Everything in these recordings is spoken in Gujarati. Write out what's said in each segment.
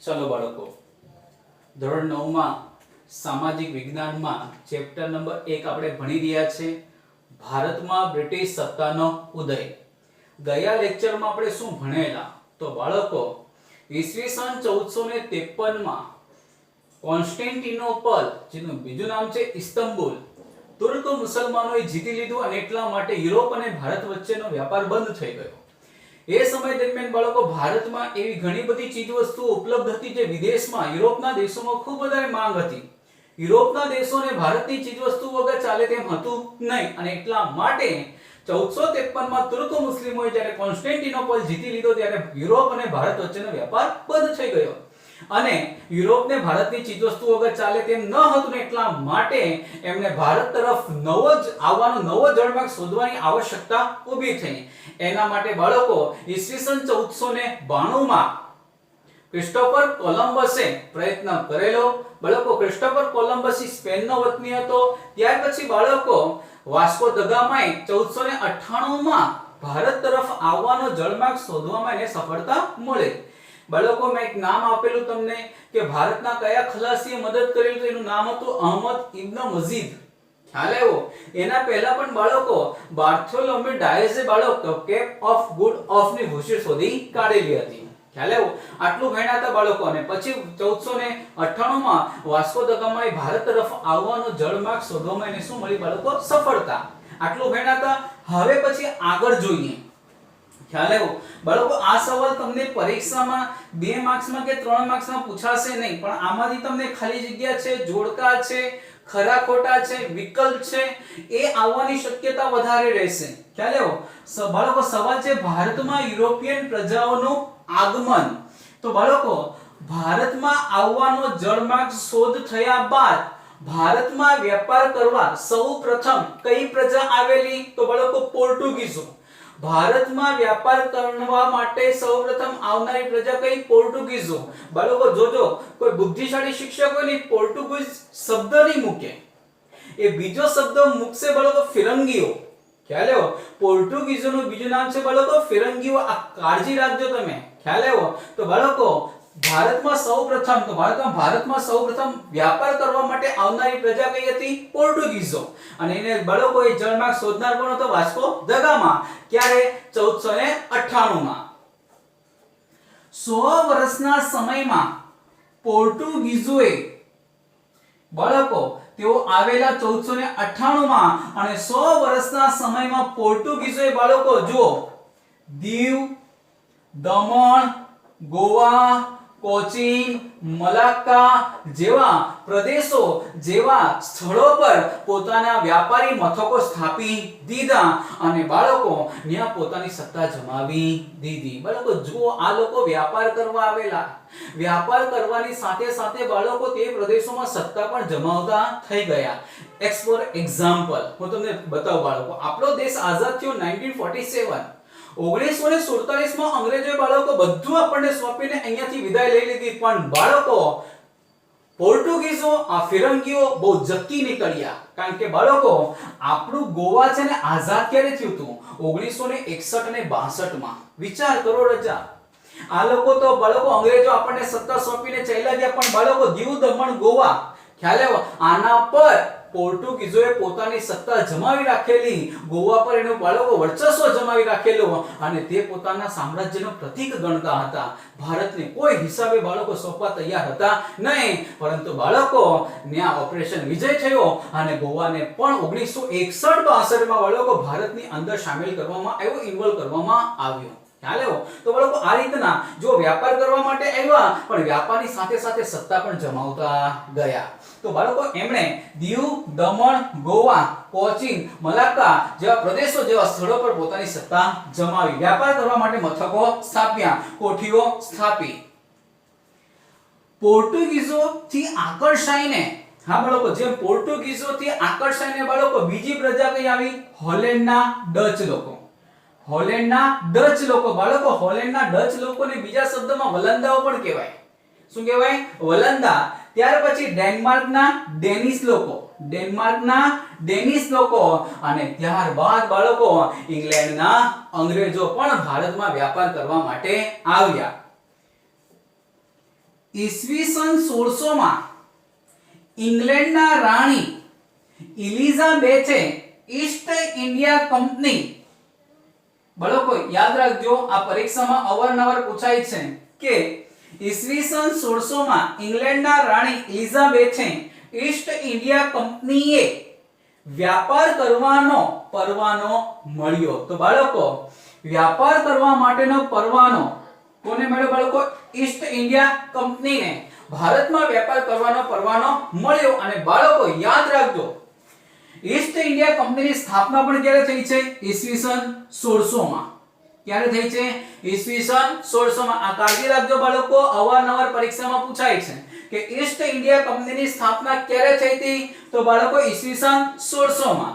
चलो बाळको ધોરણ 9 માં સામાજિક વિજ્ઞાનમાં ચેપ્ટર નંબર 1 આપણે ભણી રહ્યા છે ભારતમાં બ્રિટિશ સત્તાનો ઉદય। ગયા લેક્ચરમાં આપણે શું ભણેલા તો બાળકો ઈસવીસન 1453 માં કોન્સ્ટેન્ટિનોપલ જેનું બીજું નામ છે ઇસ્તંબુલ તુર્ક મુસલમાનોએ જીતી લીધું અને એટલા માટે યુરોપ અને ભારત વચ્ચેનો વ્યાપાર બંધ થઈ ગયો। એ સમય દરમિયાન બાળકો ભારતમાં એવી ઘણી બધી ચીજવસ્તુઓ ઉપલબ્ધ હતી જે વિદેશમાં યુરોપના દેશોમાં ખૂબ વધારે માંગ હતી। યુરોપના દેશોને ભારતની ચીજવસ્તુ વગર ચાલે તેમ હતું નહીં અને એટલા માટે 1453 માં તુર્ક મુસ્લિમોએ જ્યારે કોન્સ્ટેન્ટિનોપલ જીતી લીધો ત્યારે યુરોપ અને ભારત વચ્ચેનો વ્યાપાર બંધ થઈ ગયો અને યુરોપને ભારતની ચીજવસ્તુ વગર ચાલે તેમ ન હતું ને એટલા માટે એમને ભારત તરફ નવો જળમાર્ગ શોધવાની આવશ્યકતા ઊભી થઈ। એના માટે બાળકો ઈસવીસન 1492 માં ક્રિસ્ટોફર કોલંબસે પ્રયત્ન કરેલો। બાળકો ક્રિસ્ટોફર કોલંબસ સ્પેનનો વતની હતો। ત્યાર પછી બાળકો વાસ્કો દ ગામાએ 1498 માં ભારત તરફ આવવાનો જળમાર્ગ શોધવામાં એને સફળતા મળી। બાળકો મેં એક નામ આપેલું તમને કે ભારતના કયા ખલાસીએ મદદ કરેલી તો એનું નામ હતું અહમદ ઇબ્ન મજીદ। ખ્યાલ આવ્યો? એના પહેલા પણ બાળકો બાર્થોલોમ્યુ ડાયઝે બાળકો કેપ ઓફ ગુડ ઓફ ની ભૂશી શોધી કાઢેલી હતી। ખ્યાલ આવ્યો? આટલું ભણ્યા હતા બાળકો અને પછી 1498 માં વાસ્કો દ ગામાએ ભારત તરફ આવવાનો જળમાર્ગ શોધવામાં એને શું મળી બાળકો સફળતા। આટલું ભણ્યા હતા। હવે પછી આગળ જોઈએ। ખ્યાલ આવ્યો બાળકો? આ સવાલ તમને પરીક્ષામાં 2 માર્ક્સમાં કે 3 માર્ક્સમાં પૂછાશે નહીં પણ આમાંથી તમને ખાલી જગ્યા છે, જોડકા છે, ખરા ખોટા છે, વિકલ્પ છે એ આવવાની શક્યતા વધારે રહેશે। ખ્યાલ આવ્યો? બાળકો સવાલ છે ભારતમાં યુરોપિયન પ્રજાઓનું આગમન। તો બાળકો ભારતમાં આવવાનો જળમાર્ગ શોધ થયા બાદ ભારતમાં વેપાર કરવા સૌપ્રથમ કઈ પ્રજા આવેલી તો બાળકો પોર્ટુગીઝો। ભારતમાં વ્યાપાર કરવા માટે સૌપ્રથમ આવનારી પ્રજા કઈ પોર્ટુગીઝો। બાળકો જોજો કોઈ બુદ્ધિશાળી શિક્ષક હોય ને પોર્ટુગીઝ શબ્દ નહીં મૂકે, એ બીજો શબ્દ મૂકશે બાળકો ફિરંગીઓ। ખ્યાલ આવ્યો? પોર્ટુગીઝોનું બીજું નામ છે બાળકો ફિરંગીઓ। આ કાળજી રાખજો તમે। ખ્યાલ આવ્યો? તો બાળકો ભારતમાં સૌપ્રથમ વ્યાપાર કરવા માટે આવનારી પ્રજા કઈ હતી પોર્ટુગીઝો અને એને બાળકો એ જળમાર્ગ શોધનાર કોણ હતો વાસ્કો દ ગામા। ક્યારે? 1498 માં। 100 વર્ષના સમયમાં પોર્ટુગીઝોએ બાળકો તેઓ આવેલા 1498 માં અને 100 વર્ષના સમયમાં પોર્ટુગીઝોએ બાળકો જુઓ દીવ, દમણ, ગોવા, કોચીન, મલાક્કા જેવા પ્રદેશો જેવા સ્થળો પર પોતાના વ્યાપારી મથકો સ્થાપી દીધા અને બાળકો ત્યાં પોતાની સત્તા જમાવી દીધી। બાળકો જુઓ આ લોકો વ્યાપાર કરવા આવેલા, વ્યાપાર કરવાની સાથે સાથે બાળકો તે પ્રદેશોમાં સત્તા પણ જમાવતા થઈ ગયા। ફોર એક્ઝામ્પલ હું તમને બતાવું બાળકો, આપણો દેશ આઝાદ થયો 1947। 1947 માં અંગ્રેજોએ બાળકો બધું આપણને સોંપીને અહીંયાથી વિદાય લઈ લીધી પણ બાળકો પોર્ટુગીઝો આ ફિરંગીઓ બહુ જક્કી નીકળ્યા। કારણ કે બાળકો આપણું ગોવા છે ને આઝાદ ક્યારે થયું હતું 1961 અને 62 માં। વિચાર કરો રજા, આ લોકો તો બાળકો અંગ્રેજો આપણને સત્તા સોંપીને ચાલ્યા ગયા પણ બાળકો દીવ, દમણ, ગોવા ખ્યાલ આવ્યો આના પર પોર્ટુગીઝોએ પોતાની સત્તા જમાવી રાખેલી। ગોવા પર એનું બાળકો વર્ચસ્વ જમાવી રાખેલું અને તે પોતાના સામ્રાજ્યનો પ્રતીક ગણતા હતા। ભારતને કોઈ હિસાબે બાળકો સોંપવા તૈયાર હતા નહીં પરંતુ બાળકો ન્યા ઓપરેશન વિજય થયો અને ગોવાને પણ 1961-62 માં બાળકો ભારતની અંદર સામેલ કરવામાં આવ્યો, ઇન્વોલ્વ કરવામાં આવ્યો। ખ્યાલ આવ્યો? તો બાળકો આ રીતના જો વ્યાપાર કરવા માટે આવ્યા પણ વ્યાપારની સાથે સાથે સત્તા પણ જમાવતા ગયા। તો બાળકો એમણે દીવ, દમણ, ગોવા, કોચીન, મલાક્કા જેવા પ્રદેશો જેવા સ્થળો પર પોતાની સત્તા જમાવી, વ્યાપાર કરવા માટે મથકો સ્થાપ્યા, કોઠીઓ સ્થાપી। પોર્ટુગીઝોથી આકર્ષાઈને હા બાળકો જેમ પોર્ટુગીઝોથી આકર્ષાઈને બાળકો બીજી પ્રજા કઈ આવી હોલેન્ડના ડચ લોકો। હોલેન્ડના ડચ લોકો બાળકો હોલેન્ડના ડચ લોકોને બીજા શબ્દમાં વલંદાઓ પણ કહેવાય। શું કહેવાય? વલંદા। ત્યાર પછી ડેનમાર્કના ડેનિશ લોકો અને ત્યારબાદ બાળકો ઇંગ્લેન્ડના અંગ્રેજો પણ ભારતમાં વ્યાપાર કરવા માટે આવ્યા। ઈસવીસન 1600 માં ઇંગ્લેન્ડના રાણી એલિઝાબેથે ઈસ્ટ ઇન્ડિયા કંપની, બાળકો યાદ રાખજો આ પરીક્ષામાં અવારનવાર પૂછાય છે કે ઈસવીસન 1600 માં ઇંગ્લેન્ડના રાણી એલિઝાબેથે ઈસ્ટ ઇન્ડિયા કંપનીએ વ્યાપાર કરવાનો પરવાનો મળ્યો. તો બાળકો વ્યાપાર કરવા માટેનો પરવાનો કોને મળ્યો બાળકો? ઈસ્ટ ઇન્ડિયા કંપનીને ભારતમાં વેપાર કરવાનો પરવાનો મળ્યો. અને બાળકો યાદ રાખજો ઈસ્ટ ઇન્ડિયા કંપનીની સ્થાપના પણ ક્યારે થઈ છે? ઈસવીસન 1600 માં. ક્યારે થઈ છે? ઈસવીસન 1600 માં. આ કાળજી રાખજો બાળકો, અવારનવાર પરીક્ષામાં પૂછાય છે કે ઈસ્ટ ઇન્ડિયા કંપનીની સ્થાપના ક્યારે થઈ હતી? તો બાળકો ઈસવીસન 1600 માં.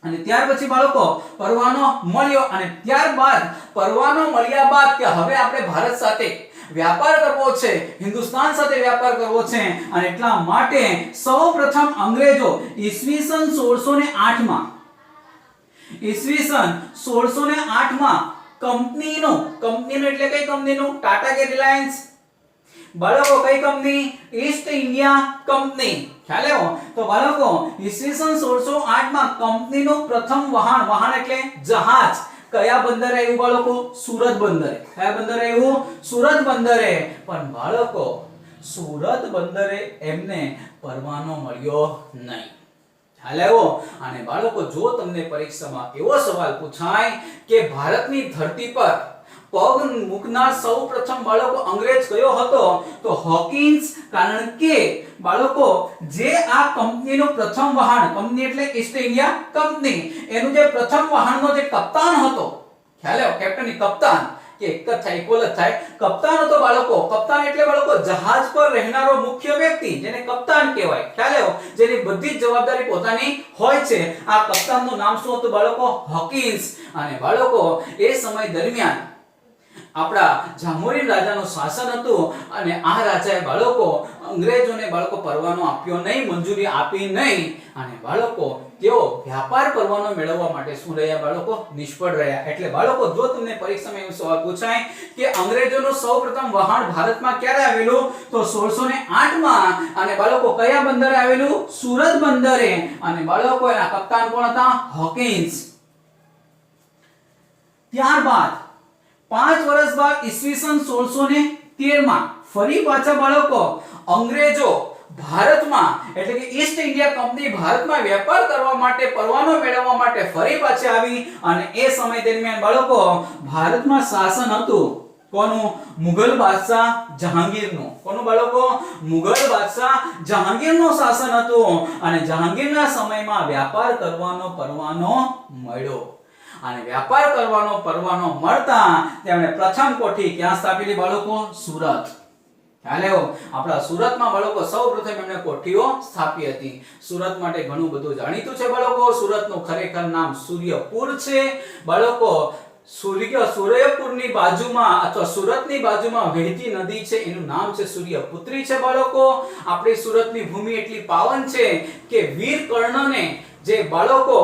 અને ત્યાર પછી બાળકો પરવાનો મળ્યો અને ત્યારબાદ પરવાનો મળ્યા બાદ કે હવે આપણે ભારત સાથે વ્યાપાર કરવો છે, હિન્દુસ્તાન સાથે વ્યાપાર કરવો છે, અને એટલા માટે સૌપ્રથમ અંગ્રેજો ઈસવીસન 1608 માં કંપનીનું એટલે કઈ કંપનીનું? ટાટા કે રિલાયન્સ? બાળકો કઈ કંપની? East India company. ખ્યાલ આવ્યો? તો બાળકો ઈસવીસન 1608 માં કંપનીનું પ્રથમ વહાણ એટલે જહાજ કયા બંદરે આવ્યું બાળકો? સુરત બંદરે. કયા બંદરે આવ્યું? સુરત બંદરે. પણ બાળકો સુરત બંદરે એમને પરવાનો મળ્યો નહીં. ખ્યાલ આવ્યો? અને બાળકો જો તમને પરીક્ષામાં એવો સવાલ પૂછાય કે ભારતની ધરતી પર પગ મૂકનાર સૌપ્રથમ બાળકો અંગ્રેજ કયો હતો? તો હોકિન્સ. કારણ કે બાળકો જે આ કંપનીનું પ્રથમ વહાણ, કંપની એટલે ઈસ્ટ ઇન્ડિયા કંપની, એનું જે પ્રથમ વહાણનો જે કપ્તાન હતો, ખ્યાલ આવ્યો? કેપ્ટન કપ્તાન કે એક જ થાય ઇક્વલ જ થાય, કપ્તાન હતો બાળકો. કપ્તાન એટલે બાળકો જહાજ પર રહેનારો મુખ્ય વ્યક્તિ જેને કપ્તાન કહેવાય. ખ્યાલ આવ્યો? જેની બધી જ જવાબદારી પોતાની હોય છે. આ કપ્તાનનું નામ શું હતું બાળકો? હોકિન્સ. અને બાળકો એ સમય દરમિયાન આપણા જામોરીન રાજાનું શાસન હતું અને આ રાજાએ બાળકો અંગ્રેજોને બાળકો પરવાનો આપ્યો નહીં, મંજૂરી આપી નહીં. અને બાળકો તેઓ વ્યાપાર પરવાનો મેળવવા માટે શું રહ્યા બાળકો? નિષ્ફળ રહ્યા. એટલે બાળકો જો તમને પરીક્ષામાં એવો સવાલ પૂછાય કે અંગ્રેજોનું સૌપ્રથમ વહાણ ભારતમાં ક્યારે આવેલું? તો 1608 માં. અને બાળકો કયા બંદરે આવેલું? સુરત બંદરે. અને બાળકો એના કપ્તાન કોણ હતા? હોકિન્સ. ત્યારબાદ 5 વર્ષ બાદ ઈસવીસન 1613 માં ફરી પાછા બાળકો અંગ્રેજો ભારતમાં એટલે કે ઈસ્ટ ઇન્ડિયા કંપની ભારતમાં વેપાર કરવા માટે પરવાનો મેળવવા માટે ફરી પાછી આવી. અને એ સમય દરમિયાન બાળકો ભારતમાં શાસન હતું કોનું? મુગલ બાદશાહ જહાંગીરનું. કોનું બાળકો? મુગલ બાદશાહ જહાંગીરનું શાસન હતું. અને જહાંગીરના સમયમાં વ્યાપાર કરવાનો પરવાનો મળ્યો. અને વ્યાપાર કરવાનો પરવાનો મળતા તેમણે પ્રથમ કોઠી ક્યાં સ્થાપેલી બાળકો? સુરત. ખ્યાલ આવ્યો? આપણા સુરતમાં બાળકો સૌપ્રથમ એમણે કોઠીઓ સ્થાપી હતી. સુરત માટે ઘણું બધું જાણીતું છે બાળકો. સુરતનું ખરેખર નામ સૂર્યપુર છે બાળકો. સૂર્યપુરની બાજુમાં અથવા સુરતની બાજુમાં વહેતી નદી છે એનું નામ છે સૂર્યપુત્રી છે બાળકો. આપણી સુરતની ભૂમિ એટલી પાવન છે કે વીર કર્ણને જે બાળકો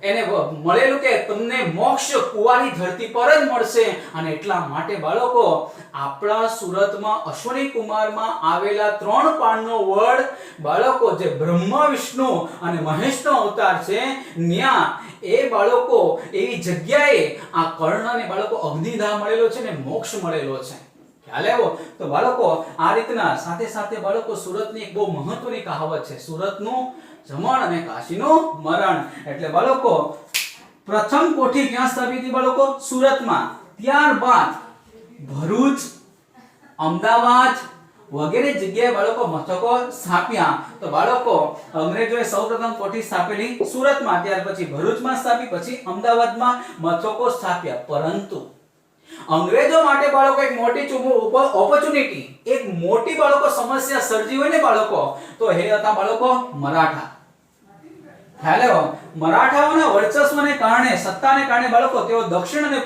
એને મળેલું કે તમને મોક્ષ કુંવારી ધરતી પર જ મળશે. અને એટલા માટે બાળકો આપણા સુરતમાં અશ્વની કુમારમાં આવેલા 3 પાણનો વડ બાળકો જે બ્રહ્મા વિષ્ણુ અને મહેશનો અવતાર છે ન્યા એ બાળકો એવી જગ્યાએ આ કર્ણને બાળકો અગ્નિદાહ મળેલો છે ને મોક્ષ મળેલો છે. ખ્યાલ આવ્યો? તો બાળકો આ રીતના સાથે સાથે બાળકો સુરતની એક બહુ મહત્વની કહાવત છે, સુરતનું જમણ અને કાશીનું મરણ. એટલે બાળકો પ્રથમ કોઠી ક્યાં સ્થાપિત હતી બાળકો? સુરતમાં. ત્યારબાદ ભરૂચ, અમદાવાદ વગેરે જગ્યાએ બાળકો મથકો સ્થાપ્યા. તો બાળકો અંગ્રેજોએ સૌપ્રથમ કોઠી સ્થાપેલી સુરતમાં, ત્યાર પછી ભરૂચમાં સ્થાપી, પછી અમદાવાદમાં મથકો સ્થાપ્યા. પરંતુ અંગ્રેજો માટે બાળકો એક મોટી ઓપોર્ચ્યુનિટી, એક મોટી બાળકો સમસ્યા સર્જી હોય ને બાળકો, તો એ હતા બાળકો મરાઠા. ખ્યાલ આવ્યો? મરાઠાઓના વર્ચસ્વને કારણે, સત્તાને કારણે બાળકો તેઓ દક્ષિણ અને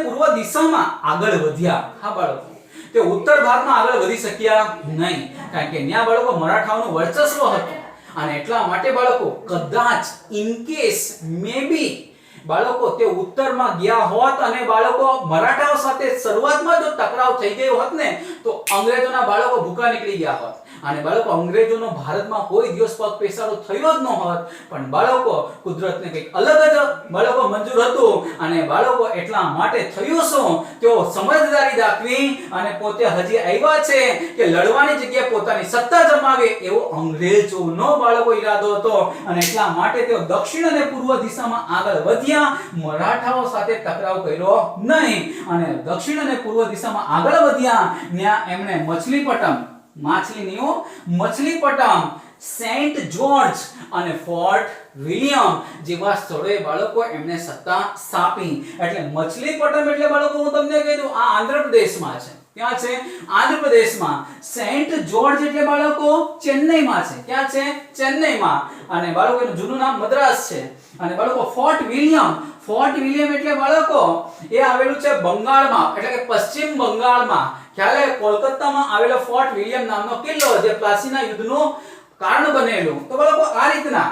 પૂર્વ દિશામાં આગળ વધ્યા. હા બાળકો, તે ઉત્તર ભાગમાં આગળ વધી શક્યા નહીં, કારણ કે ત્યાં બાળકો મરાઠાઓનું વર્ચસ્વ હતું. અને એટલા માટે બાળકો કદાચ ઇન કેસ મે બી બાળકો તે ઉત્તરમાં ગયા હોત અને બાળકો મરાઠાઓ સાથે શરૂઆતમાં જો ટકરાવ થઈ ગયો હોત ને તો અંગ્રેજોના બાળકો ભૂખા નીકળી ગયા હોત અને બાળકો અંગ્રેજોનો ભારતમાં કોઈ દિવસ પગ પેસારો થયો જ ન હોત, પણ બાળકો કુદરતને કંઈક અલગ જ બાળકો મંજૂર હતું અને બાળકો એટલા માટે થયું શું, તેઓ સમજદારી દાખવી અને પોતે હજી આવ્યા છે કે લડવાની જગ્યાએ પોતાની સત્તા જમાવે એવો અંગ્રેજોનો બાળકો ઈરાદો હતો અને એટલા માટે તેઓ દક્ષિણ અને પૂર્વ દિશામાં આગળ વધ્યા, મરાઠાઓ સાથે ટકરાવ કર્યો નહીં અને દક્ષિણ અને પૂર્વ દિશામાં આગળ વધ્યા. ત્યાં એમણે મછલીપટ્ટમ, મછલીપટ્ટમ, સેન્ટ જોર્જ અને ફોર્ટ વિલિયમ જેવા સ્થળોએ બાળકો એમને સત્તા સ્થાપી. એટલે મછલીપટ્ટમ એટલે બાળકો હું તમને કહી દઉં આ આંધ્રપ્રદેશમાં છે. ક્યાં છે? આંધ્રપ્રદેશમાં. સેન્ટ જોર્જ એટલે બાળકો ચેન્નઈમાં છે. ક્યાં છે? ચેન્નઈમાં. અને બાળકો એનું જૂનું નામ મદ્રાસ છે. અને બાળકો ફોર્ટ વિલિયમ એટલે બાળકો એ આવેલું છે બંગાળમાં, એટલે કે પશ્ચિમ બંગાળમાં. ખ્યાલ કોલકાતામાં આવેલો ફોર્ટ વિલિયમ નામનો કિલ્લો જે પ્લાસીના યુદ્ધનું કારણ બનેલું. તો બાળકો આ રીતના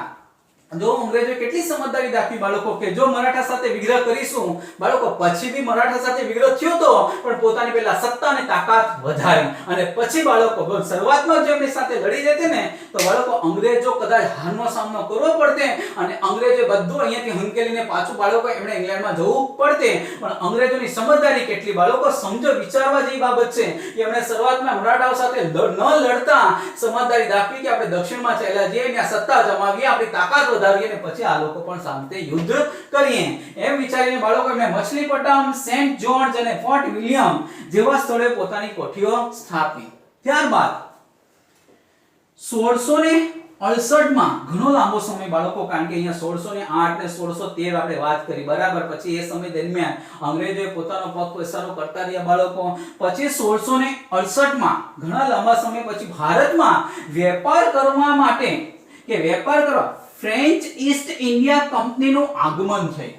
જો અંગ્રેજોએ કેટલી સમજદારી દાખવી બાળકો કે જો મરાઠા સાથે વિગ્રહ કરીશું, બાળકો પછી બી મરાઠા સાથે વિગ્રહ થયો તો પણ પોતાની પહેલા સત્તા અને તાકાત વધારી અને પછી બાળકો શરૂઆતમાં જો એમની સાથે લડી જતે ને તો બાળકો અંગ્રેજો કદાચ હારનો સામનો કરવો પડતે અને અંગ્રેજો બધું અહીંયાથી હંકેલીને પાછું બાળકો એમણે ઇંગ્લેન્ડમાં જવું પડતે. પણ અંગ્રેજોની સમજદારી કેટલી બાળકો સમજો, વિચારવા જેવી બાબત છે કે એમણે શરૂઆતમાં મરાઠાઓ સાથે ન લડતા સમજદારી દાખવી કે આપણે દક્ષિણમાં ચાલ્યા જઈએ ને સત્તા જમાવીએ, આપણી તાકાત વધારીએ ને પછી આ લોકો પણ સામે યુદ્ધ કરીએ એમ વિચારીને બાળકો એમણે મછલીપટ્ટમ, સેન્ટ જોર્જ અને ફોર્ટ વિલિયમ જેવા સ્થળે પોતાની કોઠીઓ સ્થાપી. ત્યારબાદ 1668 માં ઘણો લાંબો સમય બાળકો, કારણ કે અહીંયા 1608 ને 1613 આપણે વાત કરી બરાબર. પછી એ સમય દરમિયાન અંગ્રેજોએ પોતાનો પગ પેસારો કરતા રહ્યા બાળકો. પછી 1668 માં ઘણા લાંબા સમય પછી ભારતમાં વેપાર કરવા માટે કે વેપાર કરવા ફ્રેન્ચ ઈસ્ટ ઇન્ડિયા કંપનીનું આગમન થયું.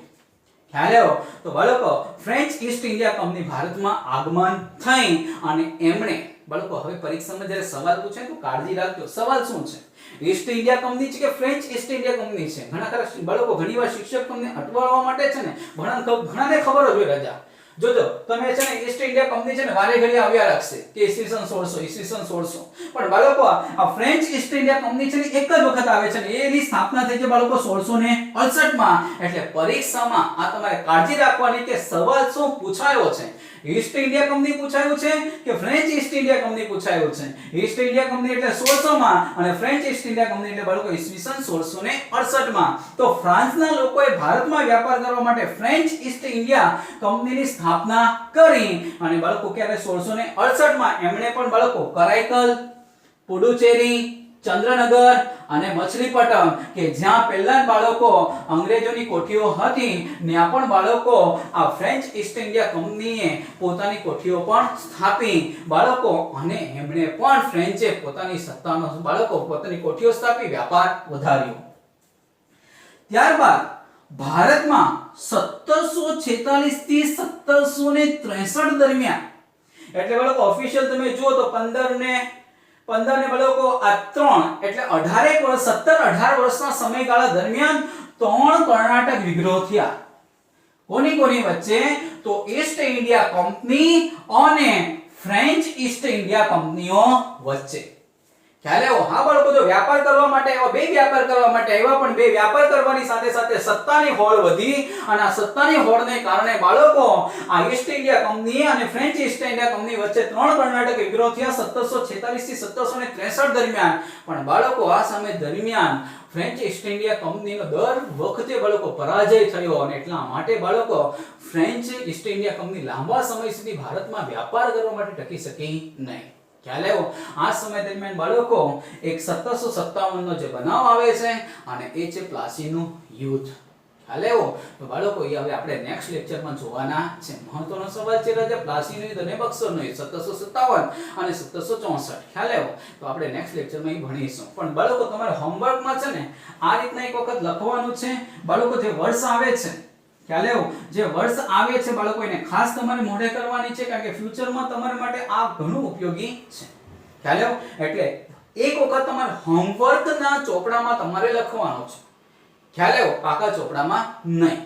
ખ્યાલ આવ્યો? તો બાળકો ફ્રેન્ચ ઈસ્ટ ઇન્ડિયા કંપની ભારતમાં આગમન થઈ અને એમણે બાળકો હવે પરીક્ષામાં જ્યારે સવાલ પૂછે તો કાળજી રાખજો સવાલ શું છે, ઈસ્ટ ઇન્ડિયા કંપની છે કે ફ્રેન્ચ ઈસ્ટ ઇન્ડિયા કંપની છે. ઘણા ખરા બાળકો ઘણીવાર શિક્ષક તમને અટવાડવા માટે છે ને ઘણાને ખબર જ હોય રજા જોજો તમે છે ને ઈસ્ટ ઇન્ડિયા કંપની છે ને વારે ઘડી આવ્યા રાખશે કે ઈસવીસન 1600 પણ બાળકો આ ફ્રેન્ચ ઈસ્ટ ઇન્ડિયા કંપની છે ને એક જ વખત આવે છે ને એની સ્થાપના થઈ છે બાળકો 1668 માં. એટલે પરીક્ષામાં આ તમારે કાળજી રાખવાની કે સવાલ શું પૂછાયો છે, ઈસ્ટ ઇન્ડિયા કંપની પૂછાયું છે કે ફ્રેન્ચ ઈસ્ટ ઇન્ડિયા કંપની પૂછાયું છે. ઈસ્ટ ઇન્ડિયા કંપની એટલે 1600 માં અને ફ્રેન્ચ ઈસ્ટ ઇન્ડિયા કંપની એટલે બાળકો ઈસવીસન 1668 માં. તો ફ્રાન્સના લોકોએ ભારતમાં વ્યાપાર કરવા માટે ફ્રેન્ચ ઈસ્ટ ઇન્ડિયા કંપનીની સ્થાપના કરી અને બાળકો ક્યારે 1668 માં એમણે પણ બાળકો કરાઈકલ, પુડુચેરી, ચંદ્રનગર અને મછલીપટ્ટમ કે જ્યાં પહેલા બાળકો અંગ્રેજોની કોઠીઓ હતી ત્યાં પણ બાળકો આ ફ્રેન્ચ ઈસ્ટ ઇન્ડિયા કંપનીએ પોતાની કોઠીઓ પણ સ્થાપી બાળકો અને એમણે પણ ફ્રેન્ચે પોતાની સત્તાનો બાળકો પોતાની કોઠીઓ સ્થાપી વ્યાપાર વધાર્યો. ત્યારબાદ ભારતમાં 1746 થી 1763 દરમિયાન એટલે બાળકો ઓફિશિયલ તમે જુઓ તો 15 ને બાળકો આ 3 એટલે 18 વર્ષ 17-18 વર્ષના સમયગાળા દરમિયાન 3 કર્ણાટક વિગ્રહો થયા. કોની વચ્ચે? તો ઈસ્ટ ઇન્ડિયા કંપની અને ફ્રેન્ચ ઈસ્ટ ઇન્ડિયા કંપનીઓ વચ્ચે. ખ્યાલ આવ્યો? હા બાળકો જો વ્યાપાર કરવા માટે આવ્યા, બે વ્યાપાર કરવા માટે આવ્યા પણ બે વ્યાપાર કરવાની સાથે સાથે સત્તાની હોડ વધી અને આ સત્તાની હોડને કારણે બાળકો આ ઈસ્ટ ઇન્ડિયા કંપની અને ફ્રેન્ચ ઈસ્ટ ઇન્ડિયા કંપની વચ્ચે 3 કર્ણાટક વિગ્રહ થયા 1746 થી 1763 દરમિયાન. પણ બાળકો આ સમય દરમિયાન ફ્રેન્ચ ઈસ્ટ ઇન્ડિયા કંપનીનો દર વખતે બાળકો પરાજય થયો અને એટલા માટે બાળકો ફ્રેન્ચ ઈસ્ટ ઇન્ડિયા કંપની લાંબા સમય સુધી ભારતમાં વ્યાપાર કરવા માટે ટકી શકી નહીં. ખ્યાલ આવ્યો? આ સમય દરમિયાન બાળકો એક 1757 નો જે બનાવ આવે છે અને એ છે પ્લાસીનું યુદ્ધ. ખ્યાલ આવ્યો? તો બાળકો એ હવે આપણે નેક્સ્ટ લેક્ચરમાં જોવાના છે. મહત્વનો સવાલ છે રાજા પ્લાસીનું યુદ્ધ અને બક્સરનું યુદ્ધ 1757 અને 1764. ખ્યાલ આવ્યો? તો આપણે નેક્સ્ટ લેક્ચરમાં એ ભણીશું. પણ બાળકો તમારે હોમવર્કમાં છે ને આ રીતના એક વખત લખવાનું છે બાળકો જે વર્ષ આવે છે. ખ્યાલ આવ્યો? જે વર્ષ આવે છે બાળકો એને ખાસ તમારે મોઢે કરવાની છે કારણ કે ફ્યુચરમાં તમારા માટે આ ઘણું ઉપયોગી છે. ખ્યાલ આવ્યો? એટલે એક વખત તમારે હોમવર્કના ચોપડામાં તમારે લખવાનો છે. ખ્યાલ આવ્યો? પાકા ચોપડામાં નહીં.